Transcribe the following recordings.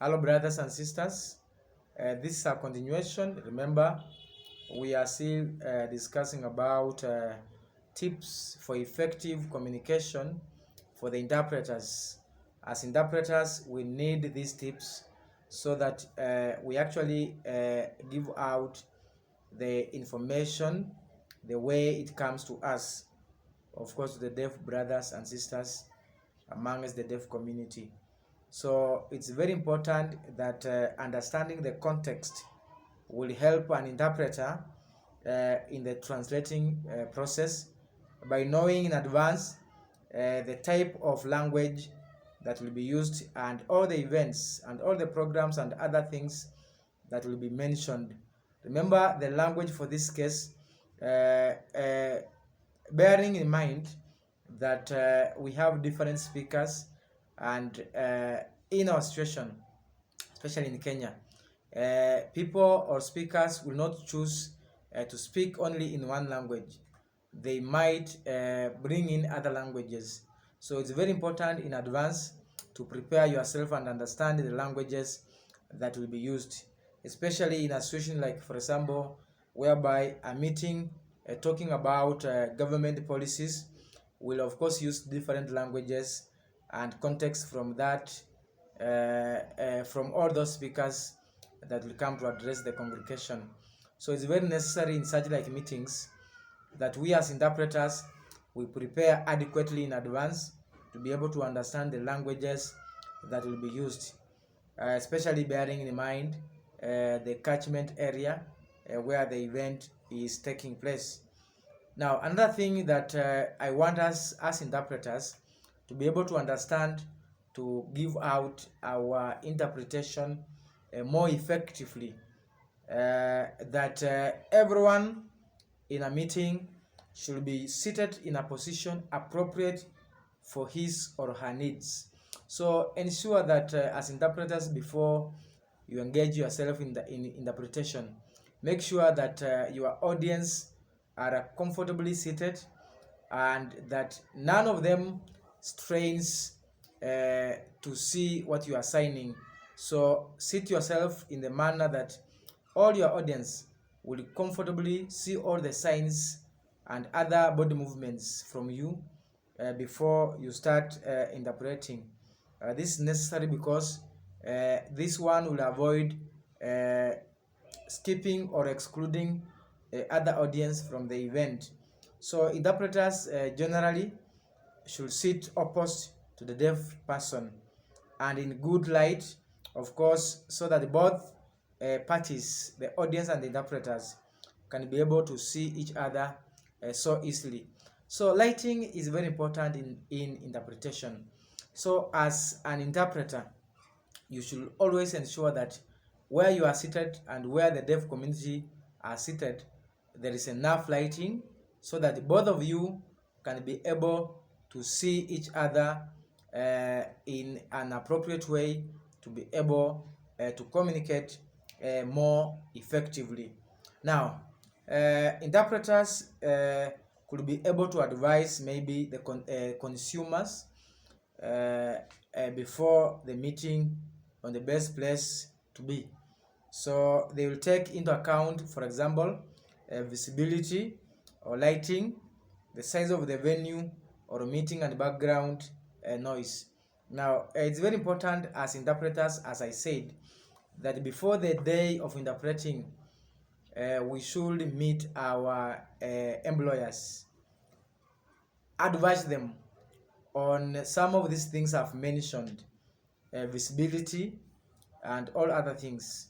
Hello, brothers and sisters. This is a continuation. Remember, we are still discussing about tips for effective communication for the interpreters. As interpreters, we need these tips so that we actually give out the information the way it comes to us, of course, to the deaf brothers and sisters amongst the deaf community. So it's very important that understanding the context will help an interpreter in the translating process by knowing in advance the type of language that will be used and all the events and all the programs and other things that will be mentioned. Remember the language for this case, bearing in mind that we have different speakers and in our situation, especially in Kenya, people or speakers will not choose to speak only in one language. They might bring in other languages. So it's very important in advance to prepare yourself and understand the languages that will be used, especially in a situation like, for example, whereby a meeting talking about government policies will of course use different languages and context from that from all those speakers that will come to address the congregation. So it's very necessary in such like meetings that we as interpreters we prepare adequately in advance to be able to understand the languages that will be used, especially bearing in mind the catchment area where the event is taking place. Now, another thing that I want us as interpreters to be able to understand to give out our interpretation more effectively, that everyone in a meeting should be seated in a position appropriate for his or her needs. So ensure that as interpreters, before you engage yourself in interpretation, make sure that your audience are comfortably seated and that none of them strains to see what you are signing. So sit yourself in the manner that all your audience will comfortably see all the signs and other body movements from you before you start interpreting. This is necessary because this one will avoid skipping or excluding other audience from the event. So interpreters generally should sit opposite to the deaf person and in good light, of course, so that both parties, the audience and the interpreters, can be able to see each other so easily. So lighting is very important in interpretation. So as an interpreter, you should always ensure that where you are seated and where the deaf community are seated, there is enough lighting so that both of you can be able to see each other in an appropriate way to be able to communicate more effectively. Now, interpreters could be able to advise maybe the consumers before the meeting on the best place to be. So they will take into account, for example, visibility or lighting, the size of the venue or meeting and background noise. Now, it's very important as interpreters, as I said, that before the day of interpreting, we should meet our employers, advise them on some of these things I've mentioned, visibility and all other things,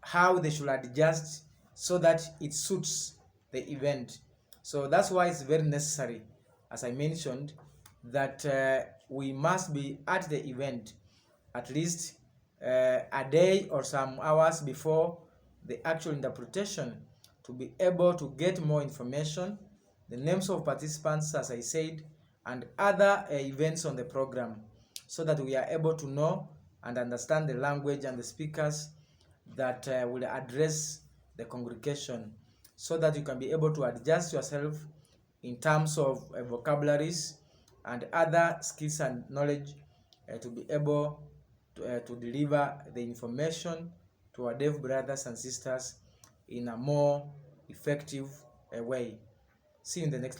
how they should adjust so that it suits the event. So that's why it's very necessary, as I mentioned, that we must be at the event at least a day or some hours before the actual interpretation to be able to get more information, the names of participants, as I said, and other events on the program, so that we are able to know and understand the language and the speakers that will address the congregation, so that you can be able to adjust yourself in terms of vocabularies and other skills and knowledge to be able to deliver the information to our deaf brothers and sisters in a more effective way. See you in the next